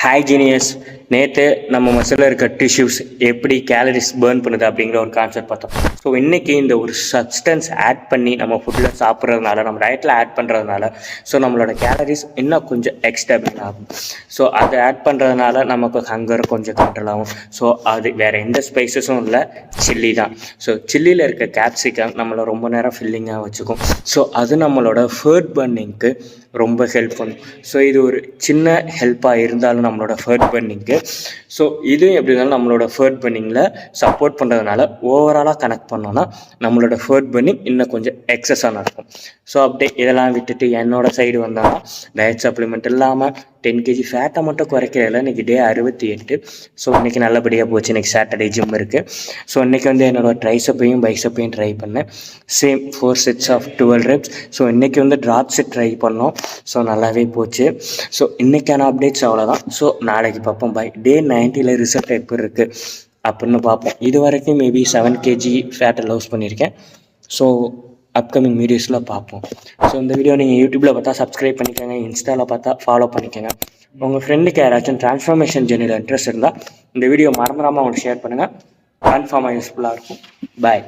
Hi genius. நேற்று நம்ம மசிலில் இருக்க டிஷ்யூஸ் எப்படி கேலரிஸ் பேர்ன் பண்ணுது அப்படிங்கிற ஒரு கான்செப்ட் பார்த்தோம். ஸோ இன்றைக்கி இந்த ஒரு சப்ஸ்டன்ஸ் ஆட் பண்ணி நம்ம ஃபுட்டில் சாப்பிட்றதுனால, நம்ம டயட்டில் ஆட் பண்ணுறதுனால ஸோ நம்மளோட கேலரிஸ் இன்னும் கொஞ்சம் எக்ஸ்ட்ரா பின் ஆகும். ஸோ அதை ஆட் பண்ணுறதுனால நமக்கு ஹங்கர் கொஞ்சம் கண்ட்ரோல் ஆகும். ஸோ அது வேறு எந்த ஸ்பைசஸும் இல்லை, சில்லி தான். ஸோ சில்லியில் இருக்க கேப்சிகம் நம்மளை ரொம்ப நேரம் ஃபில்லிங்காக வச்சுக்கும். ஸோ அது நம்மளோட ஃபேட் பர்னிங்க்கு ரொம்ப ஹெல்ப் பண்ணும். ஸோ இது ஒரு சின்ன ஹெல்ப்பாக இருந்தாலும் நம்மளோட ஃபேட் பர்னிங்க்கு, ஸோ இதுவும் எப்படி இருந்தாலும் நம்மளோட ஃபேட் பர்னிங்கில் சப்போர்ட் பண்ணுறதுனால ஓவராலாக கனெக்ட் பண்ணோன்னா நம்மளோட ஃபேட் பர்னிங் இன்னும் கொஞ்சம் எக்ஸஸாக நடக்கும். ஸோ அப்படியே இதெல்லாம் விட்டுட்டு என்னோடய சைடு வந்தாலும் டயட் சப்ளிமெண்ட் இல்லாமல் 10 kg ஃபேட்டை மட்டும் குறைக்கிறதில்ல. இன்றைக்கி டே 68. ஸோ இன்றைக்கி நல்லபடியாக போச்சு. இன்றைக்கி சாட்டர்டே ஜிம் இருக்குது. ஸோ இன்றைக்கி என்னோடய ட்ரைசப்பையும் பைசப்பையும் ட்ரை பண்ணேன். Same 4 sets of 12 reps. So இன்றைக்கி ட்ராப் செட் ட்ரை பண்ணோம். ஸோ நல்லாவே போச்சு. ஸோ இன்றைக்கான அப்டேட்ஸ் அவ்வளோதான். ஸோ நாளைக்கு பார்ப்போம். பை டே 90 ரிசல்ட் எப்படி இருக்குது அப்படின்னு பார்ப்போம். இது வரைக்கும் மேபி 7 kg ஃபேட்டை லாஸ் பண்ணியிருக்கேன். ஸோ அப்கமிங் வீடியோஸில் பார்ப்போம். ஸோ இந்த வீடியோ நீங்கள் யூடியூப்பில் பார்த்தா சப்ஸ்கிரைப் பண்ணிக்கோங்க, இன்ஸ்டாவில் பார்த்தா ஃபாலோ பண்ணிக்கோங்க. உங்கள் ஃப்ரெண்டுக்கு யாராச்சும் ட்ரான்ஸ்ஃபார்மேஷன் ஜெர்னியில் இன்ட்ரெஸ்ட் இருந்தால் இந்த வீடியோ மறந்துடாமல் அவங்களுக்கு ஷேர் பண்ணுங்கள். கன்ஃபார்மாக யூஸ்ஃபுல்லாக இருக்கும். பாய்.